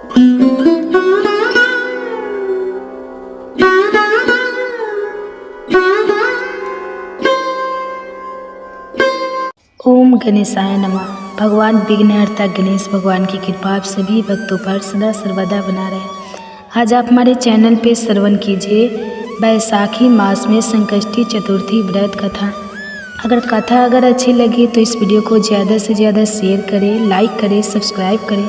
ओम गणेशाय नमः। भगवान विघ्नहर्ता गणेश भगवान की कृपा आप सभी भक्तों पर सदा सर्वदा बना रहे। आज आप हमारे चैनल पे श्रवण कीजिए बैसाखी मास में संकष्टी चतुर्थी व्रत कथा। अगर अच्छी लगी तो इस वीडियो को ज़्यादा से ज़्यादा शेयर करें, लाइक करें, सब्सक्राइब करें।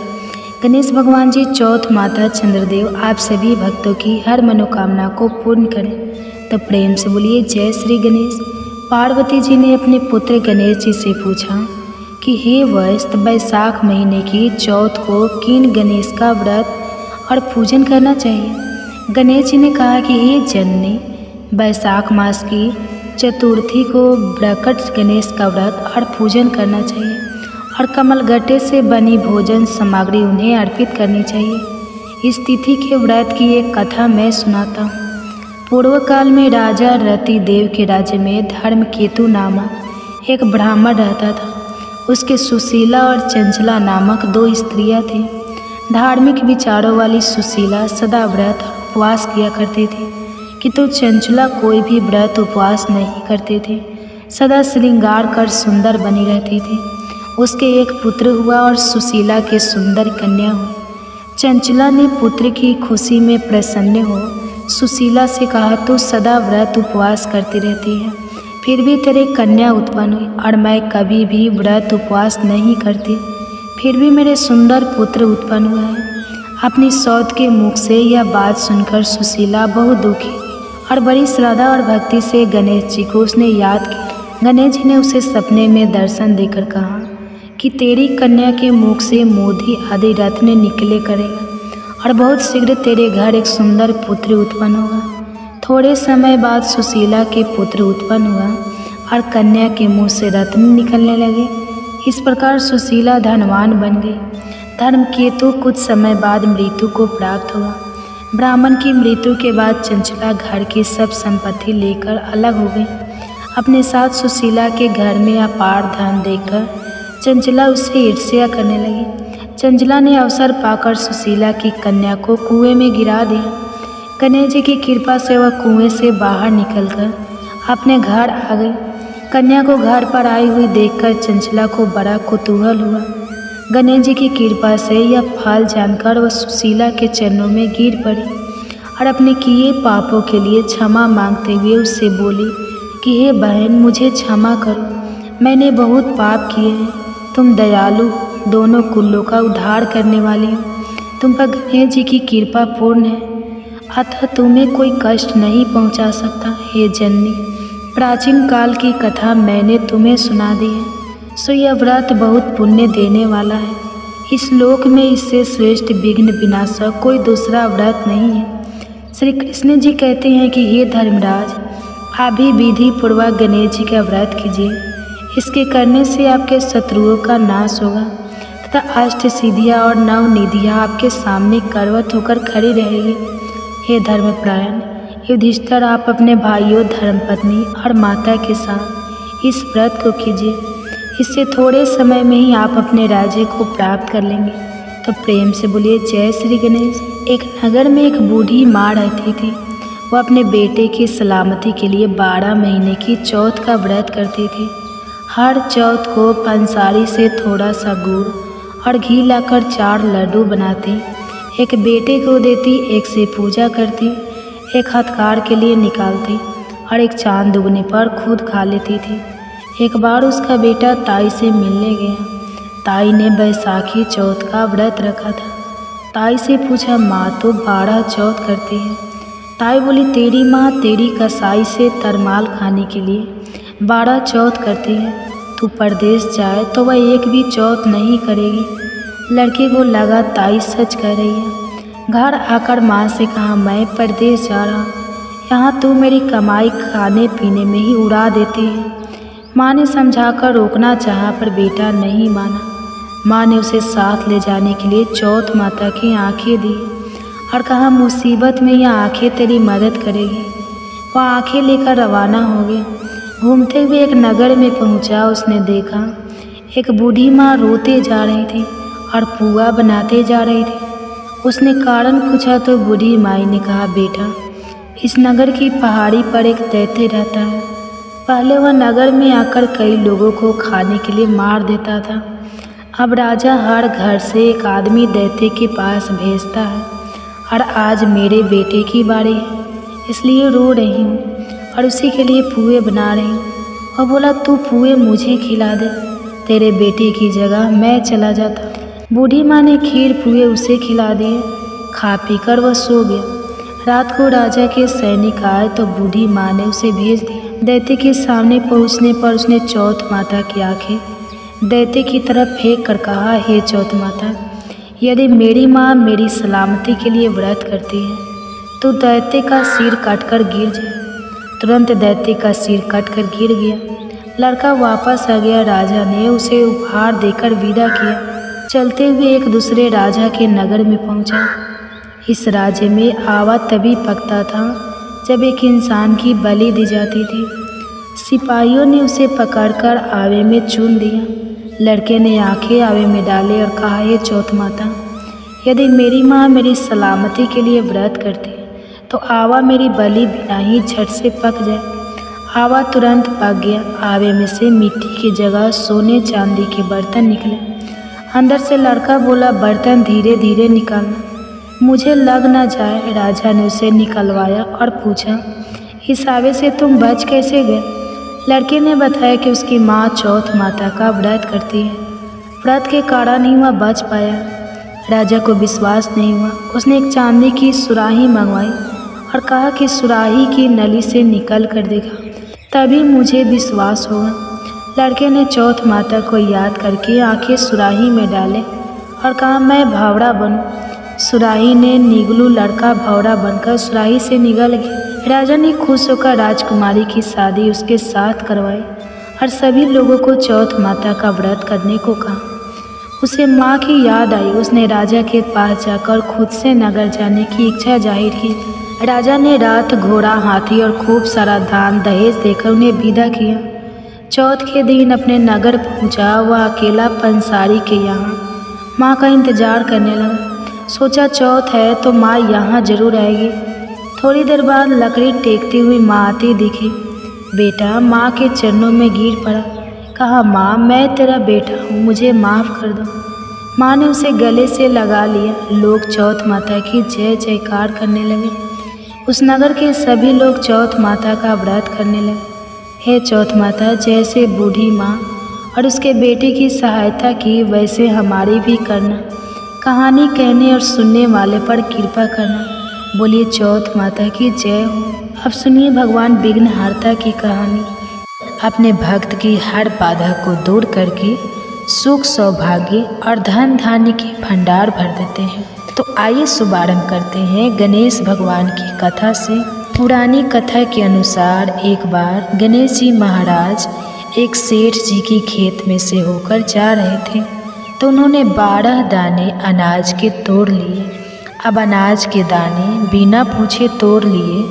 गणेश भगवान जी चौथ माता चंद्रदेव आप सभी भक्तों की हर मनोकामना को पूर्ण करें। तो प्रेम से बोलिए जय श्री गणेश। पार्वती जी ने अपने पुत्र गणेश जी से पूछा कि हे वत्स, बैसाख महीने की चौथ को किन गणेश का व्रत और पूजन करना चाहिए। गणेश जी ने कहा कि हे जननी, बैसाख मास की चतुर्थी को ब्रकट गणेश का व्रत और पूजन करना चाहिए और कमल गट्टे से बनी भोजन सामग्री उन्हें अर्पित करनी चाहिए। इस तिथि के व्रत की एक कथा मैं सुनाता हूँ। पूर्व काल में राजा रति देव के राज्य में धर्मकेतु नामक एक ब्राह्मण रहता था। उसके सुशीला और चंचला नामक दो स्त्रियां थीं। धार्मिक विचारों वाली सुशीला सदा व्रत और उपवास किया करती थी, किंतु चंचला कोई भी व्रत उपवास नहीं करते थे। सदा श्रृंगार कर सुंदर बनी रहती थी। उसके एक पुत्र हुआ और सुशीला के सुंदर कन्या हुई। चंचला ने पुत्र की खुशी में प्रसन्न हो सुशीला से कहा, तू सदा व्रत उपवास करती रहती है, फिर भी तेरे कन्या उत्पन्न हुई और मैं कभी भी व्रत उपवास नहीं करती, फिर भी मेरे सुंदर पुत्र उत्पन्न हुआ है। अपनी सौत के मुख से यह बात सुनकर सुशीला बहुत दुखी और बड़ी श्रद्धा और भक्ति से गणेश जी को उसने याद किया। गणेश जी ने उसे सपने में दर्शन देकर कहा कि तेरी कन्या के मुख से मोती आदि रत्न निकले करेगा और बहुत शीघ्र तेरे घर एक सुंदर पुत्र उत्पन्न होगा। थोड़े समय बाद सुशीला के पुत्र उत्पन्न हुआ और कन्या के मुंह से रत्न निकलने लगे। इस प्रकार सुशीला धनवान बन गई। धर्मकेतु कुछ समय बाद मृत्यु को प्राप्त हुआ। ब्राह्मण की मृत्यु के बाद चंचला घर की सब संपत्ति लेकर अलग हो गई। अपने साथ सुशीला के घर में अपार धन देखकर चंचला उससे ईर्ष्या करने लगी। चंचला ने अवसर पाकर सुशीला की कन्या को कुएं में गिरा दिया। गणेश जी की कृपा से वह कुएं से बाहर निकलकर अपने घर आ गई। कन्या को घर पर आई हुई देखकर चंचला को बड़ा कुतूहल हुआ। गणेश जी की कृपा से यह फल जानकर वह सुशीला के चरणों में गिर पड़ी और अपने किए पापों के लिए क्षमा मांगते हुए उससे बोली कि हे बहन, मुझे क्षमा करो, मैंने बहुत पाप किए हैं। तुम दयालु, दोनों कुलों का उद्धार करने वाली हो। तुम पर गणेश जी की कृपा पूर्ण है, अतः तुम्हें कोई कष्ट नहीं पहुंचा सकता। हे जननी, प्राचीन काल की कथा मैंने तुम्हें सुना दी है, सो यह व्रत बहुत पुण्य देने वाला है। इस लोक में इससे श्रेष्ठ विघ्न विनाशक कोई दूसरा व्रत नहीं है। श्री कृष्ण जी कहते हैं कि हे धर्मराज, आप भी विधि पूर्वक गणेश जी का व्रत कीजिए। इसके करने से आपके शत्रुओं का नाश होगा तथा अष्ट सिद्धियाँ और नव निधियाँ आपके सामने करवत होकर खड़ी रहेगी। हे धर्मपरायण युधिष्ठिर, आप अपने भाइयों, धर्मपत्नी और माता के साथ इस व्रत को कीजिए। इससे थोड़े समय में ही आप अपने राज्य को प्राप्त कर लेंगे। तो प्रेम से बोलिए जय श्री गणेश। एक नगर में एक बूढ़ी माँ रहती थी। वो अपने बेटे की सलामती के लिए 12 महीने की चौथ का व्रत करती थी। हर चौथ को पंसारी से थोड़ा सा गुड़ और घी लाकर 4 लड्डू बनाती, एक बेटे को देती, एक से पूजा करती, एक हथकार के लिए निकालती और एक चांद उगने पर खुद खा लेती थी। एक बार उसका बेटा ताई से मिलने गया। ताई ने बैसाखी चौथ का व्रत रखा था। ताई से पूछा, माँ तो 12 चौथ करती है। ताई बोली, तेरी माँ तेरी कसाई से तरमाल खाने के लिए 12 चौथ करती है। तू परदेश जाए तो वह एक भी चौथ नहीं करेगी। लड़के को लगा ताई सच कह रही है। घर आकर माँ से कहा, मैं परदेश जा रहा हूँ, यहाँ तू मेरी कमाई खाने पीने में ही उड़ा देती है। माँ ने समझाकर रोकना चाहा पर बेटा नहीं माना। माँ ने उसे साथ ले जाने के लिए चौथ माता की आंखें दी और कहा, मुसीबत में यह आंखें तेरी मदद करेगी। वह आंखें लेकर रवाना हो गया। घूमते हुए एक नगर में पहुंचा। उसने देखा एक बूढ़ी माँ रोते जा रही थी और पुआ बनाते जा रही थी। उसने कारण पूछा तो बूढ़ी माई ने कहा, बेटा इस नगर की पहाड़ी पर एक दैत्य रहता है। पहले वह नगर में आकर कई लोगों को खाने के लिए मार देता था। अब राजा हर घर से एक आदमी दैत्य के पास भेजता है और आज मेरे बेटे की बारी है, इसलिए रो रही हूँ और उसी के लिए पुए बना रही हूँ। और बोला, तू पुए मुझे खिला दे, तेरे बेटे की जगह मैं चला जाता। बूढ़ी माँ ने खीर पुए उसे खिला दिए। खा पी कर वह सो गया। रात को राजा के सैनिक आए तो बूढ़ी माँ ने उसे भेज दिया। दैत्य के सामने पहुँचने पर उसने चौथ माता की आंखें दैत्य की तरफ फेंक कर कहा, हे चौथ माता, यदि मेरी माँ मेरी सलामती के लिए व्रत करती है तो दैत्य का सिर काटकर गिर जाए। तुरंत दैत्य का सिर कटकर गिर गया। लड़का वापस आ गया। राजा ने उसे उपहार देकर विदा किया। चलते हुए एक दूसरे राजा के नगर में पहुंचा। इस राज्य में आवा तभी पकता था जब एक इंसान की बलि दी जाती थी। सिपाहियों ने उसे पकड़कर आवे में चून दिया। लड़के ने आंखें आवे में डाले और कहा, हे चौथ माता, यदि मेरी माँ मेरी सलामती के लिए व्रत करती है तो आवा मेरी बलि बिना ही झट से पक जाए। आवा तुरंत पक गया। आवे में से मिट्टी की जगह सोने चांदी के बर्तन निकले। अंदर से लड़का बोला, बर्तन धीरे धीरे निकालना, मुझे लग न जाए। राजा ने उसे निकलवाया और पूछा, इस आवे से तुम बच कैसे गए? लड़के ने बताया कि उसकी माँ चौथ माता का व्रत करती है, व्रत के कारण ही वह बच पाया। राजा को विश्वास नहीं हुआ। उसने एक चांदी की सुराही मंगवाई और कहा कि सुराही की नली से निकल कर देखा, तभी मुझे विश्वास होगा। लड़के ने चौथ माता को याद करके आंखें सुराही में डाले और कहा, मैं भावड़ा बनूं। सुराही ने निगलू। लड़का भौरा बनकर सुराही से निगल गया। राजा ने खुश होकर राजकुमारी की शादी उसके साथ करवाई और सभी लोगों को चौथ माता का व्रत करने को कहा। उसे माँ की याद आई। उसने राजा के पास जाकर खुद से नगर जाने की इच्छा जाहिर की। राजा ने रात घोड़ा, हाथी और खूब सारा दान दहेज देकर उन्हें विदा किया। चौथ के दिन अपने नगर पहुँचा। वह अकेला पंसारी के यहाँ माँ का इंतजार करने लगा। सोचा, चौथ है तो माँ यहाँ जरूर आएगी। थोड़ी देर बाद लकड़ी टेकती हुई माँ आती दिखी। बेटा माँ के चरणों में गिर पड़ा। कहा, माँ मैं तेरा बेटा हूँ, मुझे माफ़ कर दो। माँ ने उसे गले से लगा लिया। लोग चौथ माता की जय जयकार करने लगे। उस नगर के सभी लोग चौथ माता का व्रत करने लगे। हे चौथ माता, जैसे बूढ़ी माँ और उसके बेटे की सहायता की वैसे हमारी भी करना। कहानी कहने और सुनने वाले पर कृपा करना। बोलिए चौथ माता की जय हो। अब सुनिए भगवान विघ्नहर्ता की कहानी। अपने भक्त की हर बाधा को दूर करके सुख, सौभाग्य और धन धान्य के भंडार भर देते हैं। तो आइए शुभारंभ करते हैं गणेश भगवान की कथा से। पुरानी कथा के अनुसार एक बार गणेश जी महाराज एक सेठ जी की खेत में से होकर जा रहे थे तो उन्होंने 12 दाने अनाज के तोड़ लिए। अब अनाज के दाने बिना पूछे तोड़ लिए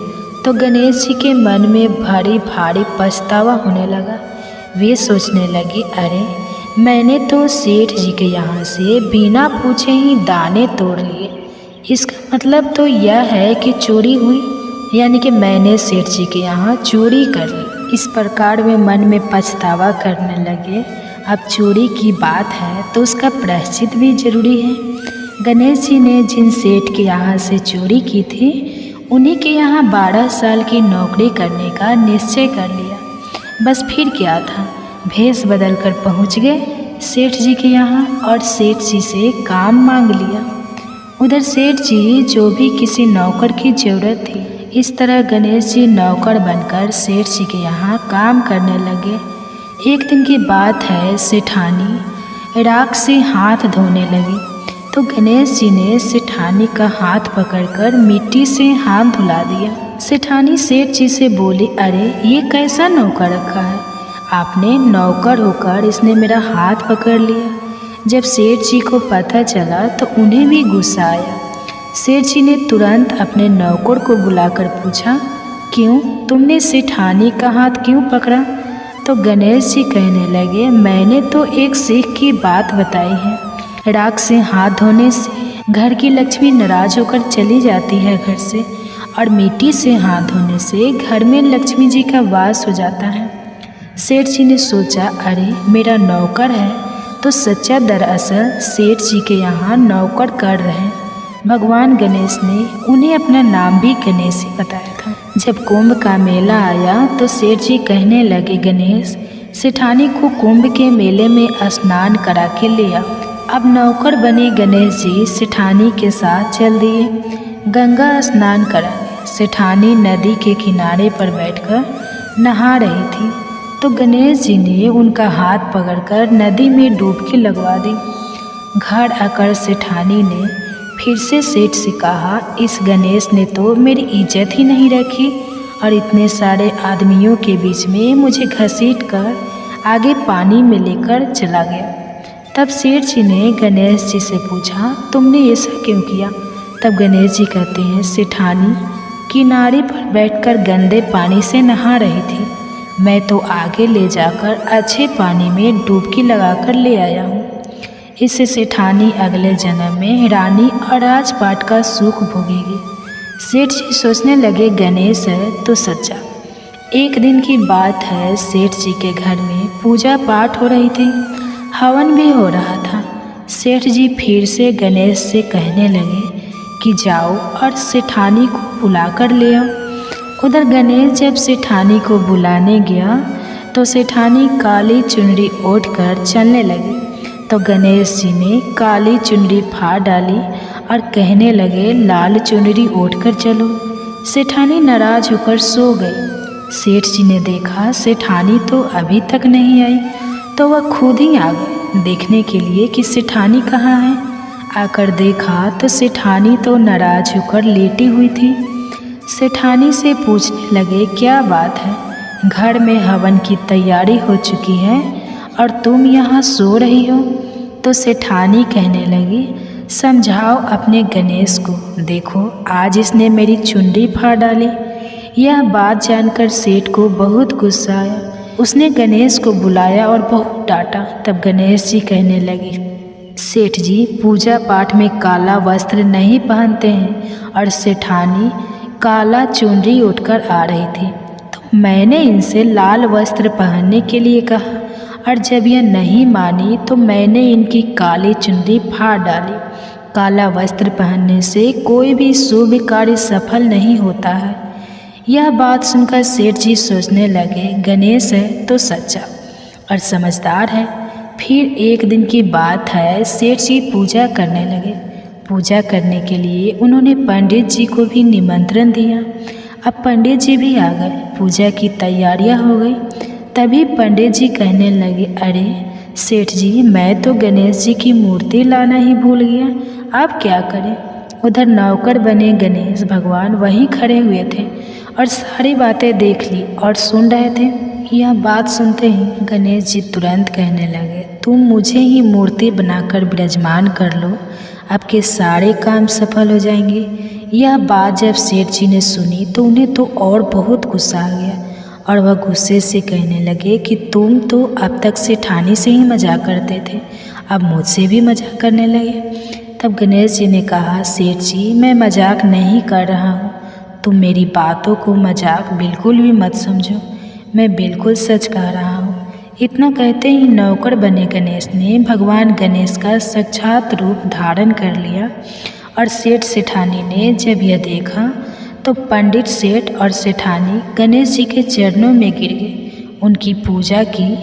तो गणेश जी के मन में भारी भारी पछतावा होने लगा। वे सोचने लगे, अरे मैंने तो सेठ जी के यहाँ से बिना पूछे ही दाने तोड़ लिए, इसका मतलब तो यह है कि चोरी हुई, यानी कि मैंने सेठ जी के यहाँ चोरी कर ली। इस प्रकार वे मन में पछतावा करने लगे। अब चोरी की बात है तो उसका प्रायश्चित भी जरूरी है। गणेश जी ने जिन सेठ के यहाँ से चोरी की थी उन्हीं के यहाँ 12 साल की नौकरी करने का निश्चय कर लिया। बस फिर क्या था, भेष बदल कर पहुँच गए सेठ जी के यहाँ और सेठ जी से काम मांग लिया। उधर सेठ जी जो भी किसी नौकर की ज़रूरत थी। इस तरह गणेश जी नौकर बनकर सेठ जी के यहाँ काम करने लगे। एक दिन की बात है, सेठानी राख से हाथ धोने लगी तो गणेश जी ने सेठानी का हाथ पकड़कर मिट्टी से हाथ धुला दिया। सेठानी सेठ जी से बोली, अरे ये कैसा नौकर रखा है, आपने नौकर होकर इसने मेरा हाथ पकड़ लिया। जब सेठ जी को पता चला तो उन्हें भी गुस्सा आया। सेठ जी ने तुरंत अपने नौकर को बुलाकर पूछा, क्यों तुमने सेठानी का हाथ क्यों पकड़ा? तो गणेश जी कहने लगे, मैंने तो एक सीख की बात बताई है। राख से हाथ धोने से घर की लक्ष्मी नाराज होकर चली जाती है घर से और मिट्टी से हाथ धोने से घर में लक्ष्मी जी का वास हो जाता है। सेठ जी ने सोचा, अरे मेरा नौकर है तो सच्चा दरअसल सेठ जी के यहाँ नौकर कर रहे हैं। भगवान गणेश ने उन्हें अपना नाम भी गणेश ही बताया था। जब कुंभ का मेला आया तो सेठ जी कहने लगे, गणेश सेठानी को कुंभ के मेले में स्नान करा के ले आओ। अब नौकर बने गणेश जी सेठानी के साथ चल दिए। गंगा स्नान कराने सेठानी नदी के किनारे पर बैठकर नहा रही थी तो गणेश जी ने उनका हाथ पकड़कर नदी में डुबकी लगवा दी। घर आकर सेठानी ने फिर से सेठ से कहा, इस गणेश ने तो मेरी इज्जत ही नहीं रखी और इतने सारे आदमियों के बीच में मुझे घसीट कर आगे पानी में लेकर चला गया। तब सेठ जी ने गणेश जी से पूछा, तुमने ऐसा क्यों किया? तब गणेश जी कहते हैं, सेठानी किनारे पर बैठकर गंदे पानी से नहा रही थी, मैं तो आगे ले जाकर अच्छे पानी में डुबकी लगाकर ले आया हूँ। इससे सेठानी अगले जन्म में रानी और राजपाट का सुख भोगेगी। सेठ जी सोचने लगे, गणेश है तो सच्चा। एक दिन की बात है, सेठ जी के घर में पूजा पाठ हो रही थी, हवन भी हो रहा था। सेठ जी फिर से गणेश से कहने लगे कि जाओ और सेठानी को बुला कर ले आओ। उधर गणेश जब सेठानी को बुलाने गया तो सेठानी काली चुनरी ओढ़ कर चलने लगी तो गणेश जी ने काली चुनरी फाड़ डाली और कहने लगे, लाल चुनरी ओढ़ कर चलो। सेठानी नाराज होकर सो गई। सेठ जी ने देखा सेठानी तो अभी तक नहीं आई तो वह खुद ही आ गए देखने के लिए कि सेठानी कहाँ है। आकर देखा तो सेठानी तो नाराज होकर लेटी हुई थी। सेठानी से पूछने लगे, क्या बात है, घर में हवन की तैयारी हो चुकी है और तुम यहाँ सो रही हो? तो सेठानी कहने लगी, समझाओ अपने गणेश को, देखो आज इसने मेरी चुनरी फाड़ डाली। यह बात जानकर सेठ को बहुत गुस्सा आया। उसने गणेश को बुलाया और बहुत डांटा। तब गणेश जी कहने लगे, सेठ जी पूजा पाठ में काला वस्त्र नहीं पहनते हैं और सेठानी काला चुनरी उठकर आ रही थी तो मैंने इनसे लाल वस्त्र पहनने के लिए कहा और जब यह नहीं मानी तो मैंने इनकी काली चुनरी फाड़ डाली। काला वस्त्र पहनने से कोई भी शुभ कार्य सफल नहीं होता है। यह बात सुनकर सेठ जी सोचने लगे, गणेश है तो सच्चा और समझदार है। फिर एक दिन की बात है, सेठ जी पूजा करने लगे। पूजा करने के लिए उन्होंने पंडित जी को भी निमंत्रण दिया। अब पंडित जी भी आ गए, पूजा की तैयारियां हो गई। तभी पंडित जी कहने लगे, अरे सेठ जी मैं तो गणेश जी की मूर्ति लाना ही भूल गया, अब क्या करें? उधर नौकर बने गणेश भगवान वहीं खड़े हुए थे और सारी बातें देख ली और सुन रहे थे। यह बात सुनते ही गणेश जी तुरंत कहने लगे, तुम मुझे ही मूर्ति बनाकर विराजमान कर लो, आपके सारे काम सफल हो जाएंगे। यह बात जब सेठ जी ने सुनी तो उन्हें तो और बहुत गुस्सा आ गया और वह गुस्से से कहने लगे कि तुम तो अब तक सेठानी से ही मजाक करते थे, अब मुझसे भी मजाक करने लगे। तब गणेश जी ने कहा, सेठ जी मैं मजाक नहीं कर रहा हूँ, तुम मेरी बातों को मजाक बिल्कुल भी मत समझो, मैं बिल्कुल सच कह रहा हूँ। इतना कहते ही नौकर बने गणेश ने भगवान गणेश का साक्षात रूप धारण कर लिया और सेठ सेठानी ने जब यह देखा तो पंडित सेठ और सेठानी गणेश जी के चरणों में गिर गए, उनकी पूजा की।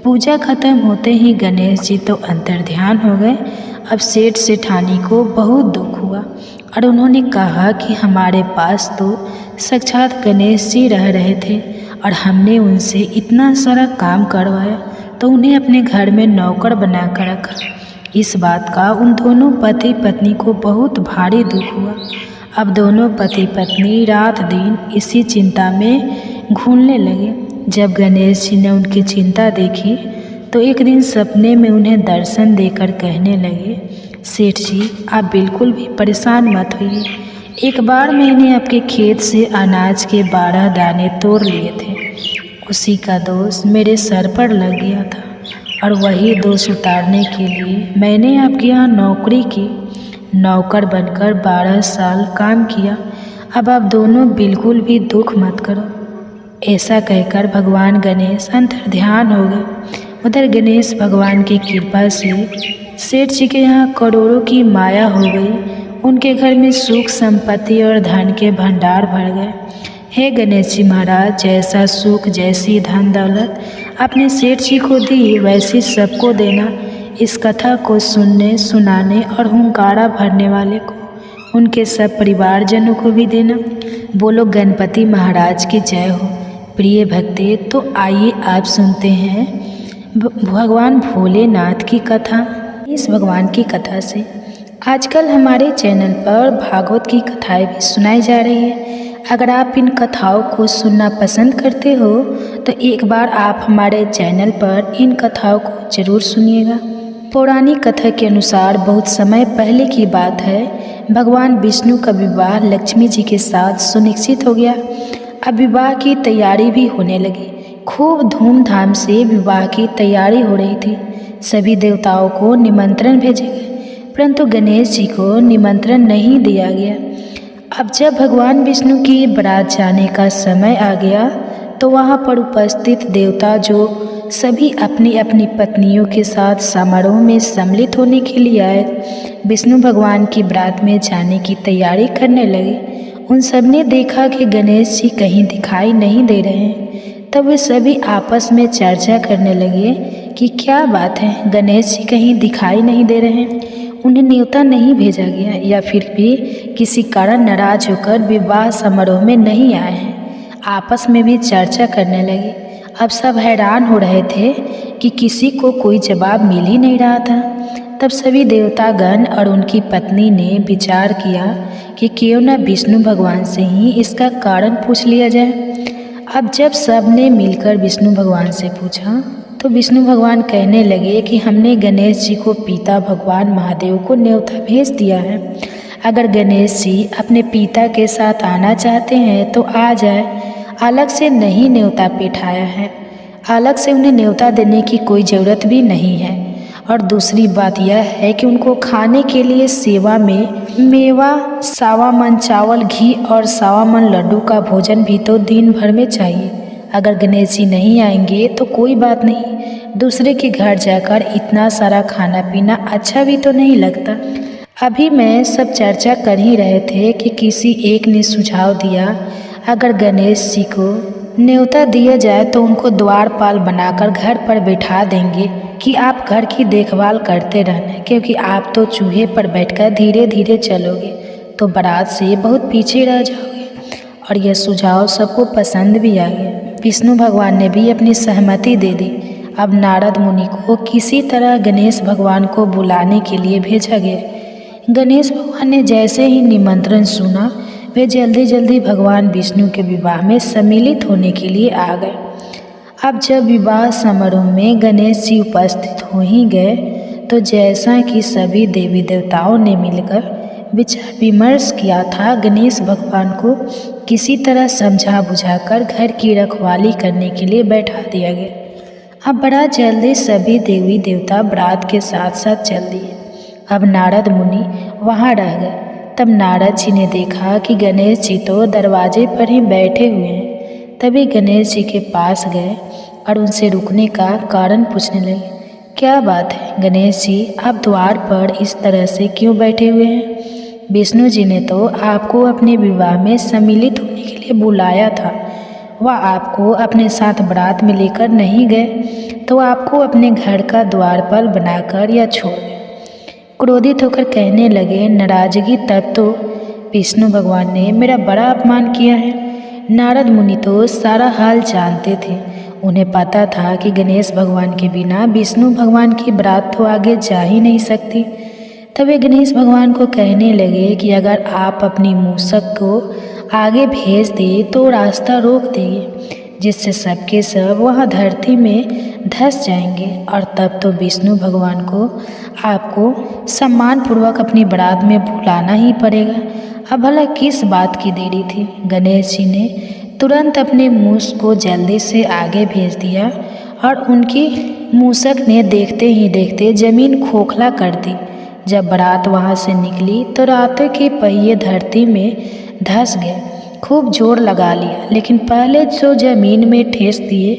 पूजा खत्म होते ही गणेश जी तो अंतर्ध्यान हो गए। अब सेठ सेठानी को बहुत दुख हुआ और उन्होंने कहा कि हमारे पास तो साक्षात गणेश जी रह रहे थे और हमने उनसे इतना सारा काम करवाया तो उन्हें अपने घर में नौकर बना कर रखा। इस बात का उन दोनों पति पत्नी को बहुत भारी दुख हुआ। अब दोनों पति पत्नी रात दिन इसी चिंता में घूमने लगे। जब गणेश जी ने उनकी चिंता देखी तो एक दिन सपने में उन्हें दर्शन देकर कहने लगे, सेठ जी आप बिल्कुल भी परेशान मत होइए, एक बार मैंने आपके खेत से अनाज के 12 दाने तोड़ लिए थे, उसी का दोष मेरे सर पर लग गया था और वही दोष उतारने के लिए मैंने आपके यहाँ नौकरी की। नौकर बनकर 12 साल काम किया। अब आप दोनों बिल्कुल भी दुख मत करो। ऐसा कहकर भगवान गणेश अंतर ध्यान हो गए। उधर गणेश भगवान की कृपा से सेठ जी के यहाँ करोड़ों की माया हो गई। उनके घर में सुख संपत्ति और धन के भंडार भर गए। हे गणेश जी महाराज, जैसा सुख जैसी धन दौलत आपने सेठ जी को दी वैसी सबको देना। इस कथा को सुनने सुनाने और हुंकारा भरने वाले को, उनके सब परिवारजनों को भी देना। बोलो गणपति महाराज की जय हो। प्रिय भक्ते, तो आइए आप सुनते हैं भगवान भोलेनाथ की कथा। इस भगवान की कथा से आजकल हमारे चैनल पर भागवत की कथाएं भी सुनाई जा रही है। अगर आप इन कथाओं को सुनना पसंद करते हो तो एक बार आप हमारे चैनल पर इन कथाओं को जरूर सुनिएगा। पौराणिक कथा के अनुसार बहुत समय पहले की बात है, भगवान विष्णु का विवाह लक्ष्मी जी के साथ सुनिश्चित हो गया। अब विवाह की तैयारी भी होने लगी। खूब धूमधाम से विवाह की तैयारी हो रही थी। सभी देवताओं को निमंत्रण भेजे गए, परंतु गणेश जी को निमंत्रण नहीं दिया गया। अब जब भगवान विष्णु की बारात जाने का समय आ गया तो वहाँ पर उपस्थित देवता जो सभी अपनी अपनी पत्नियों के साथ समारोह में सम्मिलित होने के लिए आए, विष्णु भगवान की बारात में जाने की तैयारी करने लगे। उन सब ने देखा कि गणेश जी कहीं दिखाई नहीं दे रहे हैं। तब वे सभी आपस में चर्चा करने लगे कि क्या बात है, गणेश जी कहीं दिखाई नहीं दे रहे हैं। उन्हें न्योता नहीं भेजा गया या फिर भी किसी कारण नाराज होकर विवाह समारोह में नहीं आए हैं। आपस में भी चर्चा करने लगे। अब सब हैरान हो रहे थे कि किसी को कोई जवाब मिल ही नहीं रहा था। तब सभी देवतागण और उनकी पत्नी ने विचार किया कि क्यों न विष्णु भगवान से ही इसका कारण पूछ लिया जाए। अब जब सब ने मिलकर विष्णु भगवान से पूछा तो विष्णु भगवान कहने लगे कि हमने गणेश जी को पिता भगवान महादेव को न्योता भेज दिया है। अगर गणेश जी अपने पिता के साथ आना चाहते हैं तो आ जाए, अलग से नहीं न्योता पिठाया है। अलग से उन्हें न्योता देने की कोई ज़रूरत भी नहीं है। और दूसरी बात यह है कि उनको खाने के लिए सेवा में मेवा, 1.25 मन चावल, घी और 1.25 मन लड्डू का भोजन भी तो दिन भर में चाहिए। अगर गणेश जी नहीं आएंगे तो कोई बात नहीं, दूसरे के घर जाकर इतना सारा खाना पीना अच्छा भी तो नहीं लगता। अभी मैं सब चर्चा कर ही रहे थे कि किसी एक ने सुझाव दिया, अगर गणेश जी को न्योता दिया जाए तो उनको द्वारपाल बनाकर घर पर बैठा देंगे कि आप घर की देखभाल करते रहना, क्योंकि आप तो चूहे पर बैठकर धीरे धीरे चलोगे तो बारात से बहुत पीछे रह जाओगे। और यह सुझाव सबको पसंद भी आ गया। विष्णु भगवान ने भी अपनी सहमति दे दी। अब नारद मुनि को किसी तरह गणेश भगवान को बुलाने के लिए भेजा गया। गणेश भगवान ने जैसे ही निमंत्रण सुना वे जल्दी जल्दी भगवान विष्णु के विवाह में सम्मिलित होने के लिए आ गए। अब जब विवाह समारोह में गणेश जी उपस्थित हो ही गए तो जैसा कि सभी देवी देवताओं ने मिलकर विचार विमर्श किया था, गणेश भगवान को किसी तरह समझा बुझाकर घर की रखवाली करने के लिए बैठा दिया गया। अब बड़ा जल्दी सभी देवी देवता बारात के साथ साथ चल दिए। अब नारद मुनि वहाँ रह गए। तब नारद जी ने देखा कि गणेश जी तो दरवाजे पर ही बैठे हुए हैं। तभी गणेश जी के पास गए और उनसे रुकने का कारण पूछने लगे। क्या बात है गणेश जी, आप द्वार पर इस तरह से क्यों बैठे हुए हैं? विष्णु जी ने तो आपको अपने विवाह में सम्मिलित होने के लिए बुलाया था। वह आपको अपने साथ बारात में लेकर नहीं गए तो आपको अपने घर का द्वारपाल बनाकर या छोड़ गए। क्रोधित होकर कहने लगे, नाराजगी तब तो विष्णु भगवान ने मेरा बड़ा अपमान किया है। नारद मुनि तो सारा हाल जानते थे। उन्हें पता था कि गणेश भगवान के बिना विष्णु भगवान की बारात तो आगे जा ही नहीं सकती। तब वे गणेश भगवान को कहने लगे कि अगर आप अपनी मूसक को आगे भेज दे तो रास्ता रोक देंगे, जिससे सबके सब वहाँ धरती में धंस जाएंगे और तब तो विष्णु भगवान को आपको सम्मानपूर्वक अपनी बारात में बुलाना ही पड़ेगा। अब भला किस बात की देरी थी? गणेश जी ने तुरंत अपने मूस को जल्दी से आगे भेज दिया और उनकी मूसक ने देखते ही देखते जमीन खोखला कर दी, जब बारात वहाँ से निकली तो रातों के पहिए धरती में धंस गए। खूब जोर लगा लिया, लेकिन पहले जो जमीन में ठेस दिए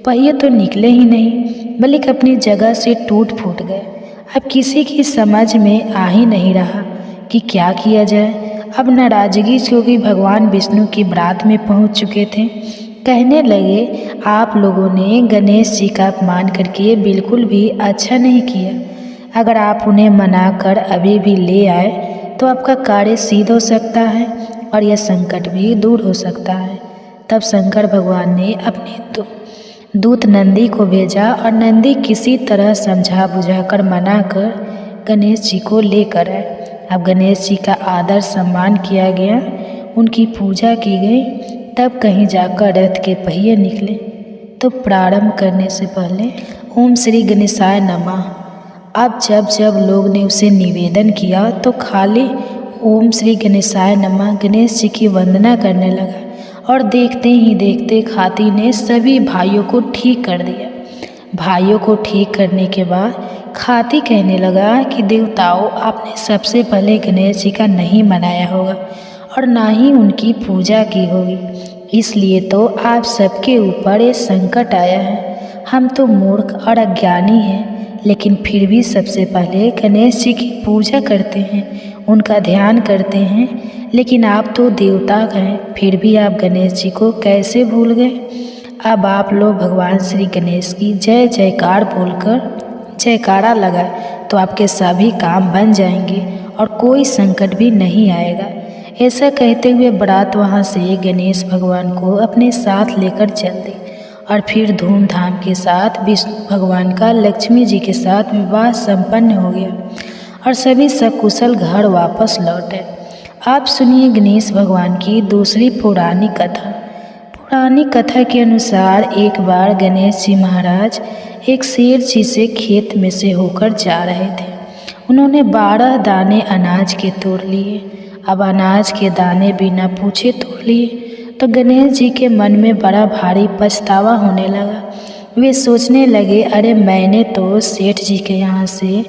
पहिए तो निकले ही नहीं, बल्कि अपनी जगह से टूट फूट गए। अब किसी की समझ में आ ही नहीं रहा कि क्या किया जाए। अब नाराजगी क्योंकि भगवान विष्णु की बारात में पहुंच चुके थे। कहने लगे, आप लोगों ने गणेश जी का अपमान करके बिल्कुल भी अच्छा नहीं किया। अगर आप उन्हें मना कर अभी भी ले आए तो आपका कार्य सिद्ध हो सकता है और यह संकट भी दूर हो सकता है। तब शंकर भगवान ने अपने दूत नंदी को भेजा और नंदी किसी तरह समझा बुझाकर मना कर गणेश जी को लेकर आए। अब गणेश जी का आदर सम्मान किया गया, उनकी पूजा की गई। तब कहीं जाकर रथ के पहिए निकले। तो प्रारंभ करने से पहले ओम श्री गणेशाय नमः। अब जब लोग ने उसे निवेदन किया तो खाली ओम श्री गणेशाय नमः गणेश जी की वंदना करने लगा और देखते ही देखते हाथी ने सभी भाइयों को ठीक कर दिया। भाइयों को ठीक करने के बाद हाथी कहने लगा कि देवताओं, आपने सबसे पहले गणेश जी का नहीं मनाया होगा और ना ही उनकी पूजा की होगी, इसलिए तो आप सबके ऊपर ये संकट आया है। हम तो मूर्ख और अज्ञानी हैं, लेकिन फिर भी सबसे पहले गणेश जी की पूजा करते हैं, उनका ध्यान करते हैं। लेकिन आप तो देवता हैं, फिर भी आप गणेश जी को कैसे भूल गए। अब आप लोग भगवान श्री गणेश की जय जयकार बोलकर जयकारा लगाए तो आपके सभी काम बन जाएंगे और कोई संकट भी नहीं आएगा। ऐसा कहते हुए बारात वहाँ से गणेश भगवान को अपने साथ लेकर चल दी और फिर धूमधाम के साथ विष्णु भगवान का लक्ष्मी जी के साथ विवाह संपन्न हो गया और सभी सकुशल घर वापस लौटे। आप सुनिए गणेश भगवान की दूसरी पौराणिक कथा। पौराणिक कथा के अनुसार एक बार गणेश जी महाराज एक शेर जी से खेत में से होकर जा रहे थे। उन्होंने 12 दाने अनाज के तोड़ लिए। अब अनाज के दाने बिना पूछे तोड़ लिए तो गणेश जी के मन में बड़ा भारी पछतावा होने लगा। वे सोचने लगे, अरे मैंने तो सेठ जी के यहाँ से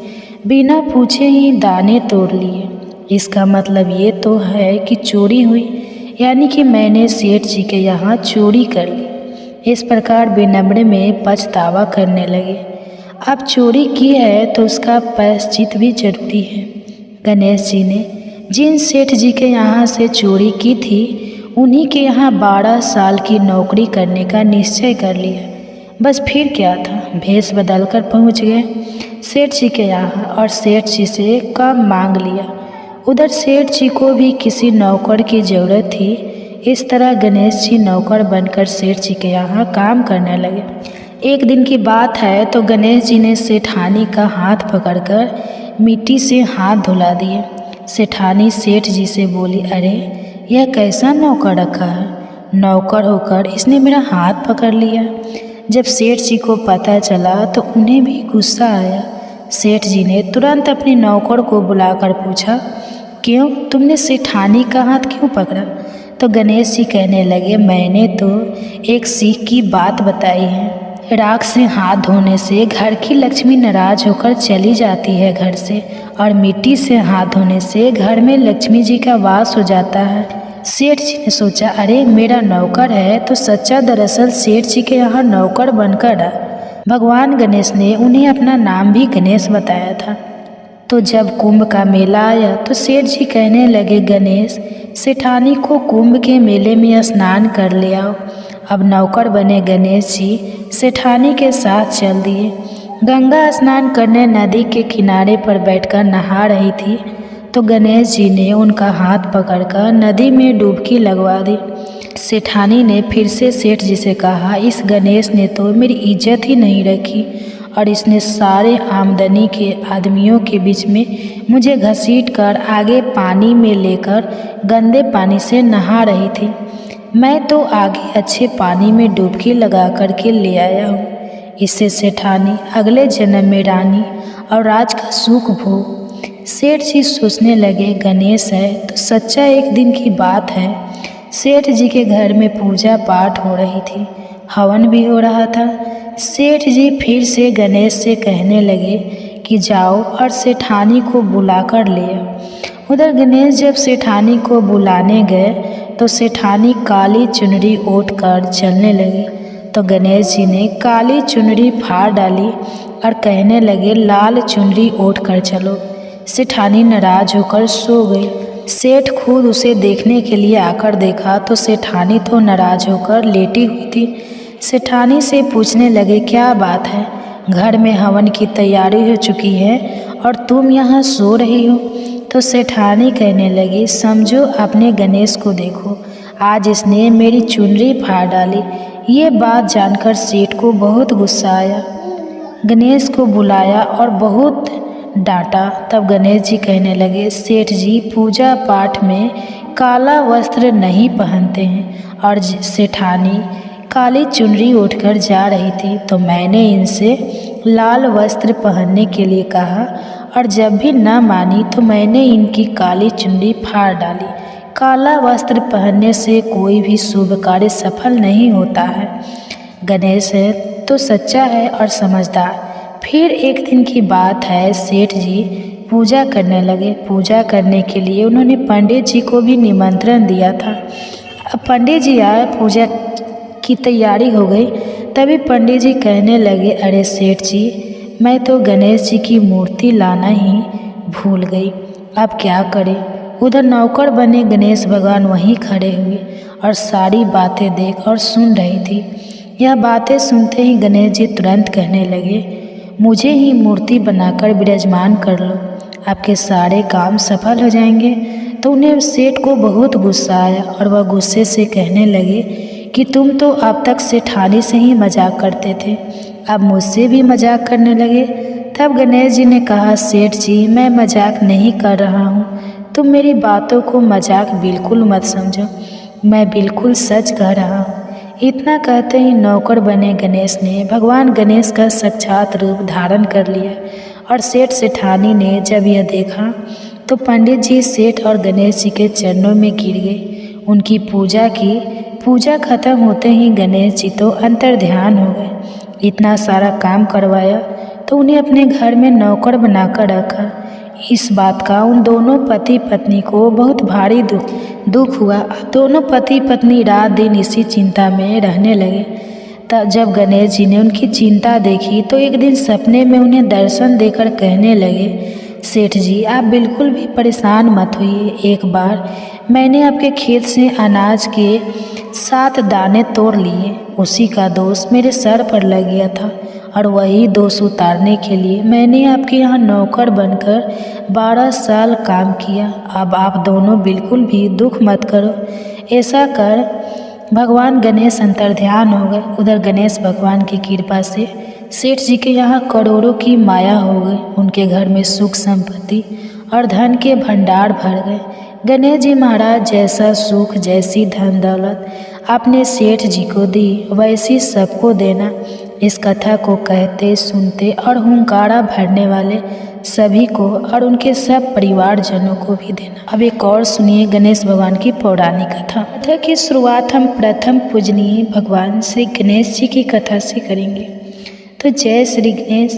बिना पूछे ही दाने तोड़ लिए। इसका मतलब ये तो है कि चोरी हुई, यानी कि मैंने सेठ जी के यहाँ चोरी कर ली। इस प्रकार विनम्र में पछतावा करने लगे। अब चोरी की है तो उसका प्रायश्चित भी जरूरी है। गणेश जी ने जिन सेठ जी के यहाँ से चोरी की थी उन्हीं के यहाँ 12 साल की नौकरी करने का निश्चय कर लिया। बस फिर क्या था, भेष बदल कर पहुँच गए सेठ जी के यहाँ और सेठ जी से काम मांग लिया। उधर सेठ जी को भी किसी नौकर की ज़रूरत थी। इस तरह गणेश जी नौकर बनकर सेठ जी के यहाँ काम करने लगे। एक दिन की बात है तो गणेश जी ने सेठानी का हाथ पकड़कर मिट्टी से हाथ धुला दिए। सेठानी सेठ जी से बोली, अरे यह कैसा नौकर रखा है, नौकर होकर इसने मेरा हाथ पकड़ लिया। जब सेठ जी को पता चला तो उन्हें भी गुस्सा आया। सेठ जी ने तुरंत अपने नौकर को बुलाकर पूछा, क्यों तुमने सेठानी का हाथ क्यों पकड़ा। तो गणेश जी कहने लगे, मैंने तो एक सीख की बात बताई है। राख से हाथ धोने से घर की लक्ष्मी नाराज होकर चली जाती है घर से, और मिट्टी से हाथ धोने से घर में लक्ष्मी जी का वास हो जाता है। सेठ जी ने सोचा, अरे मेरा नौकर है तो सच्चा दरअसल सेठ जी के यहाँ नौकर बनकर भगवान गणेश ने उन्हें अपना नाम भी गणेश बताया था। तो जब कुंभ का मेला आया तो सेठ जी कहने लगे, गणेश सेठानी को कुंभ के मेले में स्नान कर ले आओ। अब नौकर बने गणेश जी सेठानी के साथ चल दिए। गंगा स्नान करने नदी के किनारे पर बैठकर नहा रही थी तो गणेश जी ने उनका हाथ पकड़कर नदी में डुबकी लगवा दी। सेठानी ने फिर से सेठ जी से कहा, इस गणेश ने तो मेरी इज्जत ही नहीं रखी और इसने सारे आमदनी के आदमियों के बीच में मुझे घसीट कर आगे पानी में लेकर गंदे पानी से नहा रही थी। मैं तो आगे अच्छे पानी में डुबकी लगा कर के ले आया हूँ। इससे सेठानी अगले जन्म में रानी और राज का सुख भोग। सेठ जी सोचने लगे, गणेश है तो सच्चा एक दिन की बात है। सेठ जी के घर में पूजा पाठ हो रही थी, हवन भी हो रहा था। सेठ जी फिर से गणेश से कहने लगे कि जाओ और सेठानी को बुला कर ले आओ। उधर गणेश जब सेठानी को बुलाने गए तो सेठानी काली चुनरी ओढ़ कर चलने लगी। तो गणेश जी ने काली चुनरी फाड़ डाली और कहने लगे, लाल चुनरी ओढ़ कर चलो। सेठानी नाराज होकर सो गई। सेठ खुद उसे देखने के लिए आकर देखा तो सेठानी तो नाराज होकर लेटी हुई थी। सेठानी से पूछने लगे, क्या बात है, घर में हवन की तैयारी हो चुकी है और तुम यहाँ सो रही हो? तो सेठानी कहने लगी, समझो अपने गणेश को देखो, आज इसने मेरी चुनरी फाड़ डाली। ये बात जानकर सेठ को बहुत गुस्सा आया। गणेश को बुलाया और बहुत डांटा। तब गणेश जी कहने लगे, सेठ जी पूजा पाठ में काला वस्त्र नहीं पहनते हैं और सेठानी काली चुनरी ओढ़कर जा रही थी तो मैंने इनसे लाल वस्त्र पहनने के लिए कहा और जब भी न मानी तो मैंने इनकी काली चुनरी फाड़ डाली। काला वस्त्र पहनने से कोई भी शुभ कार्य सफल नहीं होता है। गणेश है तो सच्चा है और समझदार। फिर एक दिन की बात है, सेठ जी पूजा करने लगे। पूजा करने के लिए उन्होंने पंडित जी को भी निमंत्रण दिया था। अब पंडित जी आए, पूजा की तैयारी हो गई। तभी पंडित जी कहने लगे, अरे सेठ जी, मैं तो गणेश जी की मूर्ति लाना ही भूल गई, अब क्या करें? उधर नौकर बने गणेश भगवान वहीं खड़े हुए और सारी बातें देख और सुन रही थी। यह बातें सुनते ही गणेश जी तुरंत कहने लगे, मुझे ही मूर्ति बनाकर विराजमान कर लो, आपके सारे काम सफल हो जाएंगे। तो उन्हें सेठ को बहुत गुस्सा आया और वह गुस्से से कहने लगे कि तुम तो अब तक सेठानी से ही मजाक करते थे, अब मुझसे भी मजाक करने लगे। तब गणेश जी ने कहा, सेठ जी मैं मजाक नहीं कर रहा हूँ, तुम मेरी बातों को मजाक बिल्कुल मत समझो, मैं बिल्कुल सच कह रहा हूँ। इतना कहते ही नौकर बने गणेश ने भगवान गणेश का साक्षात रूप धारण कर लिया और सेठ सेठानी ने जब यह देखा तो पंडित जी सेठ और गणेश जी के चरणों में गिर गए, उनकी पूजा की। पूजा खत्म होते ही गणेश जी तो अंतर्ध्यान हो गए। इतना सारा काम करवाया तो उन्हें अपने घर में नौकर बनाकर रखा। इस बात का उन दोनों पति पत्नी को बहुत भारी दुख हुआ। दोनों पति पत्नी रात दिन इसी चिंता में रहने लगे। तब जब गणेश जी ने उनकी चिंता देखी तो एक दिन सपने में उन्हें दर्शन देकर कहने लगे, सेठ जी आप बिल्कुल भी परेशान मत होइए, एक बार मैंने आपके खेत से अनाज के 7 दाने तोड़ लिए, उसी का दोष मेरे सर पर लग गया था और वही दोष उतारने के लिए मैंने आपके यहाँ नौकर बनकर 12 साल काम किया। अब आप दोनों बिल्कुल भी दुख मत करो। ऐसा कर भगवान गणेश अंतर्ध्यान हो गए। उधर गणेश भगवान की कृपा से सेठ जी के यहाँ करोड़ों की माया हो गई। उनके घर में सुख संपत्ति और धन के भंडार भर गए। गणेश जी महाराज जैसा सुख जैसी धन दौलत आपने सेठ जी को दी वैसी सबको देना। इस कथा को कहते सुनते और हुंकारा भरने वाले सभी को और उनके सब परिवारजनों को भी देना। अब एक और सुनिए गणेश भगवान की पौराणिक कथा की शुरुआत हम प्रथम पूजनीय भगवान श्री गणेश जी की कथा से करेंगे। तो जय श्री गणेश।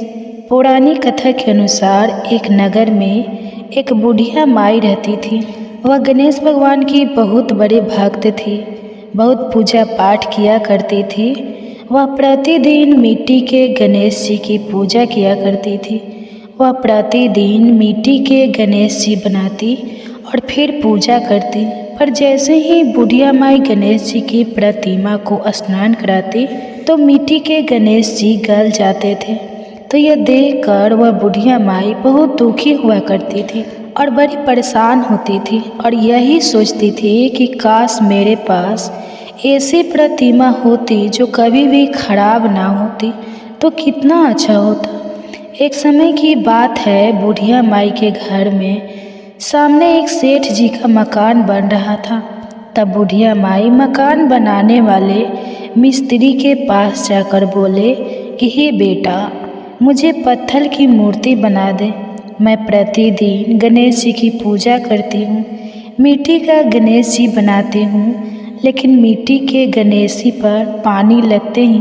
पौराणिक कथा के अनुसार एक नगर में एक बुढ़िया माई रहती थी। वह गणेश भगवान की बहुत बड़े भक्त थी, बहुत पूजा पाठ किया करती थी। वह प्रतिदिन मिट्टी के गणेश जी की पूजा किया करती थी। वह प्रतिदिन मिट्टी के गणेश जी बनाती और फिर पूजा करती। पर जैसे ही बुढ़िया माई गणेश जी की प्रतिमा को स्नान कराती तो मिट्टी के गणेश जी गल जाते थे। तो यह देखकर वह बुढ़िया माई बहुत दुखी हुआ करती थी और बड़ी परेशान होती थी और यही सोचती थी कि काश मेरे पास ऐसी प्रतिमा होती जो कभी भी खराब ना होती तो कितना अच्छा होता। एक समय की बात है, बुढ़िया माई के घर में सामने एक सेठ जी का मकान बन रहा था। तब बुढ़िया माई मकान बनाने वाले मिस्त्री के पास जाकर बोले कि हे बेटा, मुझे पत्थर की मूर्ति बना दे। मैं प्रतिदिन गणेश जी की पूजा करती हूँ, मिट्टी का गणेश जी बनाती हूँ, लेकिन मिट्टी के गणेश जी पर पानी लगते ही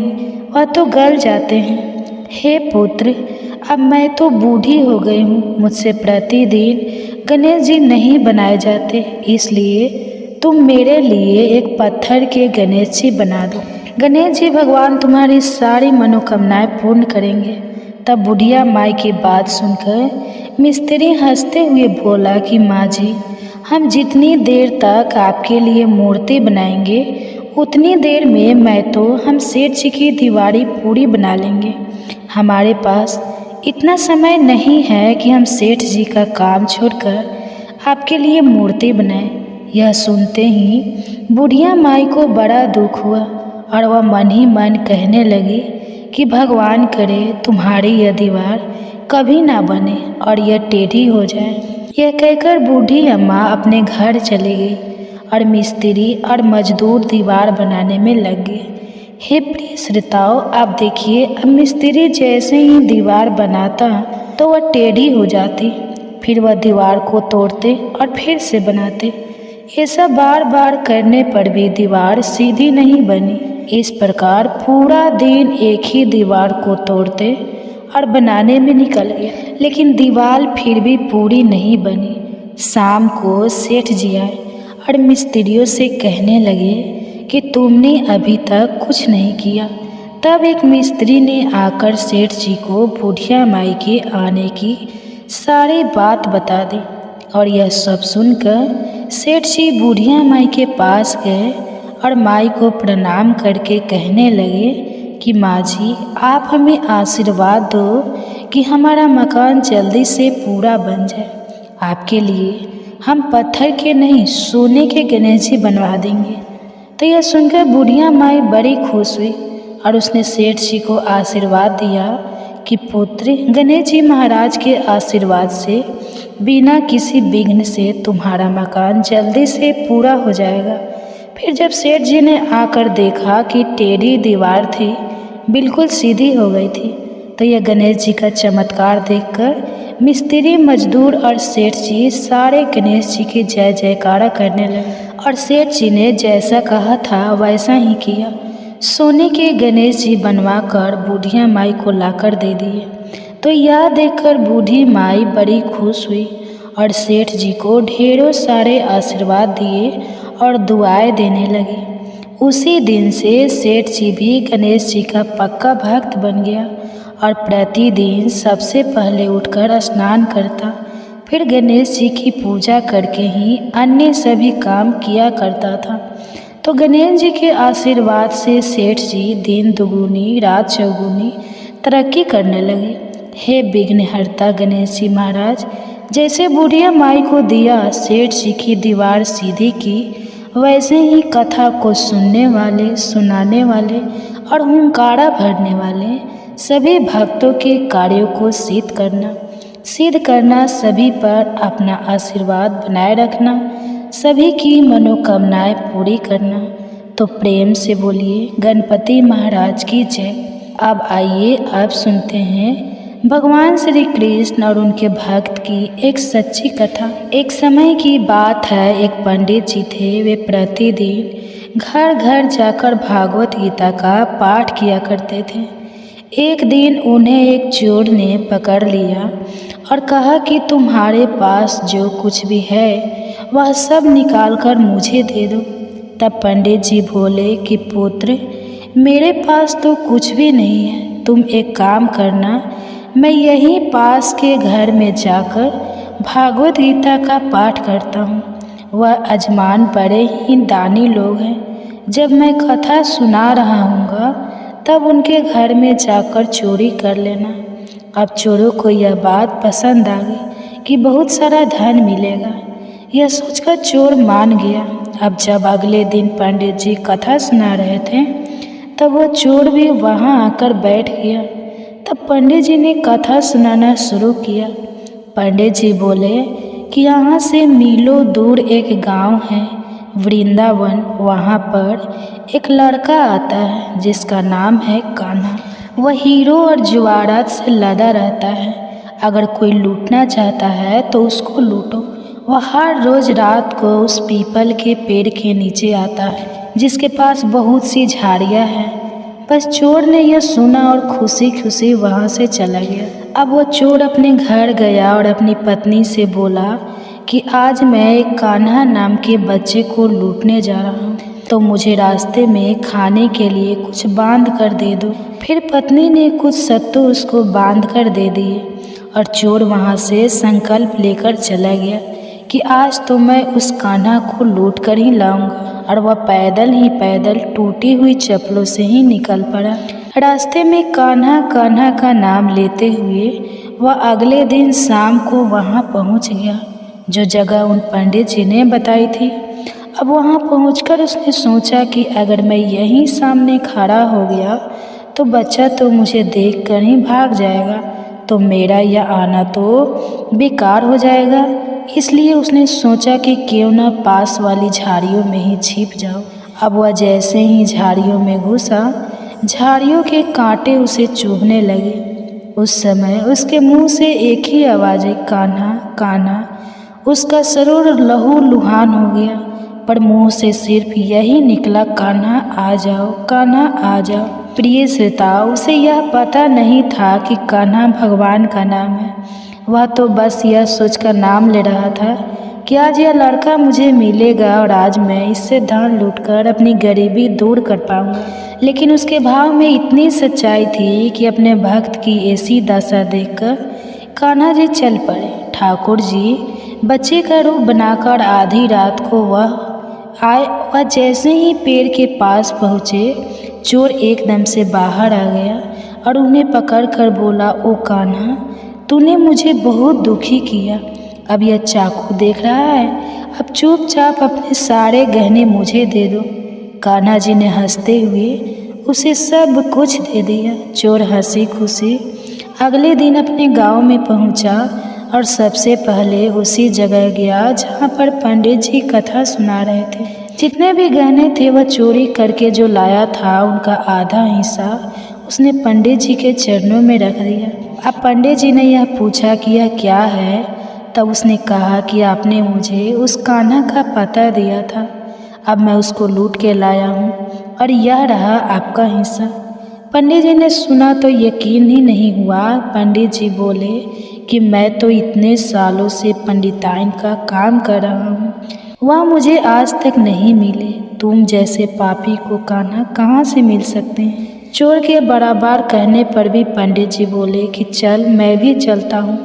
वह तो गल जाते हैं। हे पुत्र, अब मैं तो बूढ़ी हो गई हूँ, मुझसे प्रतिदिन गणेश जी नहीं बनाए जाते, इसलिए तुम मेरे लिए एक पत्थर के गणेश जी बना दो। गणेश जी भगवान तुम्हारी सारी मनोकामनाएं पूर्ण करेंगे। तब बुढ़िया माई की बात सुनकर मिस्त्री हंसते हुए बोला कि माँ जी, हम जितनी देर तक आपके लिए मूर्ति बनाएंगे उतनी देर में मैं तो हम सेठ जी की दीवारी पूरी बना लेंगे। हमारे पास इतना समय नहीं है कि हम सेठ जी का काम छोड़कर आपके लिए मूर्ति बनाएं। यह सुनते ही बुढ़िया माई को बड़ा दुख हुआ और वह मन ही मन कहने लगी कि भगवान करे तुम्हारी यह दीवार कभी ना बने और यह टेढ़ी हो जाए। यह कहकर बूढ़ी अम्मा अपने घर चली गई और मिस्त्री और मजदूर दीवार बनाने में लग गए। हे प्रिय श्रोताओं, आप देखिए, अब मिस्त्री जैसे ही दीवार बनाता तो वह टेढ़ी हो जाती, फिर वह दीवार को तोड़ते और फिर से बनाते। ऐसा बार बार करने पर भी दीवार सीधी नहीं बनी। इस प्रकार पूरा दिन एक ही दीवार को तोड़ते और बनाने में निकल गया, लेकिन दीवार फिर भी पूरी नहीं बनी। शाम को सेठ जी आए और मिस्त्रियों से कहने लगे कि तुमने अभी तक कुछ नहीं किया। तब एक मिस्त्री ने आकर सेठ जी को बुढ़िया माई के आने की सारी बात बता दी और यह सब सुनकर सेठ जी बुढ़िया माई के पास गए और माई को प्रणाम करके कहने लगे कि माँ जी, आप हमें आशीर्वाद दो कि हमारा मकान जल्दी से पूरा बन जाए। आपके लिए हम पत्थर के नहीं सोने के गणेश जी बनवा देंगे। तो यह सुनकर बुढ़िया माई बड़ी खुश हुई और उसने सेठ जी को आशीर्वाद दिया कि पुत्र, गणेश जी महाराज के आशीर्वाद से बिना किसी विघ्न से तुम्हारा मकान जल्दी से पूरा हो जाएगा। फिर जब सेठ जी ने आकर देखा कि टेढ़ी दीवार थी बिल्कुल सीधी हो गई थी, तो यह गणेश जी का चमत्कार देखकर मिस्त्री, मजदूर और सेठ जी सारे गणेश जी की जय जयकारा करने लगे और सेठ जी ने जैसा कहा था वैसा ही किया। सोने के गणेश जी बनवा कर बुढ़िया माई को लाकर दे दिए। तो यह देखकर बूढ़ी माई बड़ी खुश हुई और सेठ जी को ढेरों सारे आशीर्वाद दिए और दुआएं देने लगी। उसी दिन से सेठ जी भी गणेश जी का पक्का भक्त बन गया और प्रतिदिन सबसे पहले उठकर स्नान करता, फिर गणेश जी की पूजा करके ही अन्य सभी काम किया करता था। तो गणेश जी के आशीर्वाद से सेठ जी दिन दुगुनी रात चौगुनी तरक्की करने लगे। हे विघ्नहर्ता गणेश जी महाराज, जैसे बुढ़िया माई को दिया सेठ जी की दीवार सीधी की, वैसे ही कथा को सुनने वाले, सुनाने वाले और हुंकारा भरने वाले सभी भक्तों के कार्यों को सिद्ध करना, सभी पर अपना आशीर्वाद बनाए रखना, सभी की मनोकामनाएं पूरी करना। तो प्रेम से बोलिए गणपति महाराज की जय। अब आइए आप सुनते हैं भगवान श्री कृष्ण और उनके भक्त की एक सच्ची कथा। एक समय की बात है, एक पंडित जी थे। वे प्रतिदिन घर घर जाकर भागवत गीता का पाठ किया करते थे। एक दिन उन्हें एक चोर ने पकड़ लिया और कहा कि तुम्हारे पास जो कुछ भी है वह सब निकाल कर मुझे दे दो। तब पंडित जी बोले कि पुत्र, मेरे पास तो कुछ भी नहीं है। तुम एक काम करना, मैं यहीं पास के घर में जाकर भागवत गीता का पाठ करता हूँ। वह अजमान बड़े ही दानी लोग हैं। जब मैं कथा सुना रहा हूँगा तब उनके घर में जाकर चोरी कर लेना। अब चोरों को यह बात पसंद आ गई कि बहुत सारा धन मिलेगा। यह सोचकर चोर मान गया। अब जब अगले दिन पंडित जी कथा सुना रहे थे तब वह चोर भी वहाँ आकर बैठ गया। तब पंडित जी ने कथा सुनाना शुरू किया। पंडित जी बोले कि यहाँ से मीलों दूर एक गांव है वृंदावन, वहाँ पर एक लड़का आता है जिसका नाम है कान्हा। वह हीरो और जवाहरात से लदा रहता है। अगर कोई लूटना चाहता है तो उसको लूटो। वह हर रोज़ रात को उस पीपल के पेड़ के नीचे आता है जिसके पास बहुत सी झाड़ियाँ हैं। बस चोर ने यह सुना और खुशी खुशी वहाँ से चला गया। अब वो चोर अपने घर गया और अपनी पत्नी से बोला कि आज मैं एक कान्हा नाम के बच्चे को लूटने जा रहा हूँ, तो मुझे रास्ते में खाने के लिए कुछ बांध कर दे दो। फिर पत्नी ने कुछ सत्तू उसको बांध कर दे दिए और चोर वहाँ से संकल्प लेकर चला गया कि आज तो मैं उस कान्हा को लूट कर ही लाऊंगा। और वह पैदल टूटी हुई चप्पलों से ही निकल पड़ा। रास्ते में कान्हा कान्हा का नाम लेते हुए वह अगले दिन शाम को वहाँ पहुँच गया जो जगह उन पंडित जी ने बताई थी। अब वहाँ पहुंचकर उसने सोचा कि अगर मैं यहीं सामने खड़ा हो गया तो बच्चा तो मुझे देखकर ही भाग जाएगा, तो मेरा यह आना तो बेकार हो जाएगा। इसलिए उसने सोचा कि क्यों ना पास वाली झाड़ियों में ही छिप जाओ। अब वह जैसे ही झाड़ियों में घुसा, झाड़ियों के कांटे उसे चुभने लगे। उस समय उसके मुंह से एक ही आवाज़ आई, कान्हा कान्हा। उसका शरीर लहू लुहान हो गया, पर मुंह से सिर्फ यही निकला, कान्हा आ जाओ, कान्हा आ जाओ। प्रिय श्रोता, उसे यह पता नहीं था कि कान्हा भगवान का नाम है। वह तो बस यह सोचकर नाम ले रहा था कि आज यह लड़का मुझे मिलेगा और आज मैं इससे धन लूटकर अपनी गरीबी दूर कर पाऊंगा। लेकिन उसके भाव में इतनी सच्चाई थी कि अपने भक्त की ऐसी दशा देखकर कान्हा जी चल पड़े। ठाकुर जी बच्चे का रूप बनाकर आधी रात को वह आए। वह जैसे ही पेड़ के पास पहुँचे, चोर एकदम से बाहर आ गया और उन्हें पकड़कर बोला, ओ कान्हा, तूने मुझे बहुत दुखी किया। अब यह चाकू देख रहा है, अब चुपचाप अपने सारे गहने मुझे दे दो। कान्हा जी ने हंसते हुए उसे सब कुछ दे दिया। चोर हंसी खुशी अगले दिन अपने गांव में पहुंचा और सबसे पहले उसी जगह गया जहां पर पंडित जी कथा सुना रहे थे। जितने भी गहने थे वह चोरी करके जो लाया था, उनका आधा हिस्सा उसने पंडित जी के चरणों में रख दिया। अब पंडित जी ने यह पूछा कि यह क्या है, तब उसने कहा कि आपने मुझे उस कान्हा का पता दिया था, अब मैं उसको लूट के लाया हूँ और यह रहा आपका हिस्सा। पंडित जी ने सुना तो यकीन ही नहीं हुआ। पंडित जी बोले कि मैं तो इतने सालों से पंडिताइन का काम कर रहा हूँ, वह मुझे आज तक नहीं मिले। तुम जैसे पापी को कान्हा कहाँ से मिल सकते हैं। चोर के बराबर कहने पर भी पंडित जी बोले कि चल, मैं भी चलता हूँ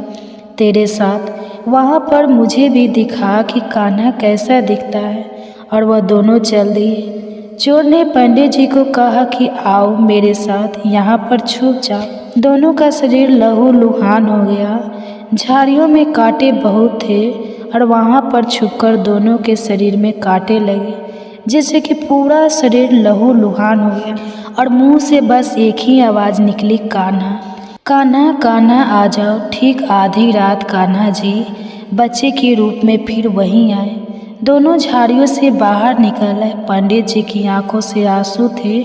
तेरे साथ, वहाँ पर मुझे भी दिखा कि कान्हा कैसा दिखता है। और वह दोनों चल दिए। चोर ने पंडित जी को कहा कि आओ मेरे साथ, यहाँ पर छुप जाओ। दोनों का शरीर लहू लुहान हो गया। झाड़ियों में कांटे बहुत थे और वहाँ पर छुपकर दोनों के शरीर में कांटे लगे, जिससे कि पूरा शरीर लहू लुहान हो गया और मुंह से बस एक ही आवाज़ निकली, कान्हा कान्हा कान्हा आ जाओ। ठीक आधी रात कान्हा जी बच्चे के रूप में फिर वहीं आए। दोनों झाड़ियों से बाहर निकल आए। पंडित जी की आंखों से आंसू थे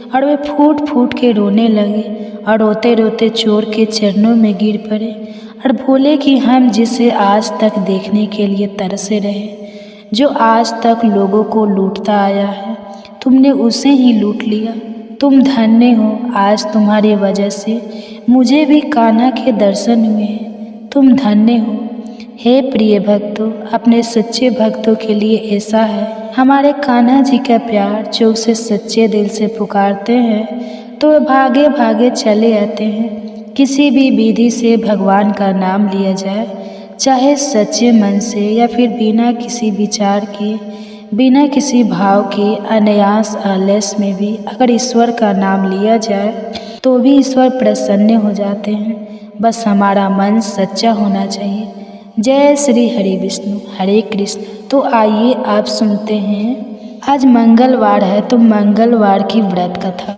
और वे फूट फूट के रोने लगे और रोते रोते चोर के चरणों में गिर पड़े और बोले कि हम जिसे आज तक देखने के लिए तरसे रहे, जो आज तक लोगों को लूटता आया है, तुमने उसे ही लूट लिया। तुम धन्य हो, आज तुम्हारी वजह से मुझे भी कान्हा के दर्शन हुए हैं। तुम धन्य हो। हे प्रिय भक्तों, अपने सच्चे भक्तों के लिए ऐसा है हमारे कान्हा जी का प्यार, जो उसे सच्चे दिल से पुकारते हैं तो वे भागे भागे चले आते हैं। किसी भी विधि से भगवान का नाम लिया जाए, चाहे सच्चे मन से या फिर बिना किसी विचार के, बिना किसी भाव के, अनायास आलस में भी अगर ईश्वर का नाम लिया जाए तो भी ईश्वर प्रसन्न हो जाते हैं। बस हमारा मन सच्चा होना चाहिए। जय श्री हरि विष्णु हरे कृष्ण। तो आइए आप सुनते हैं, आज मंगलवार है तो मंगलवार की व्रत कथा।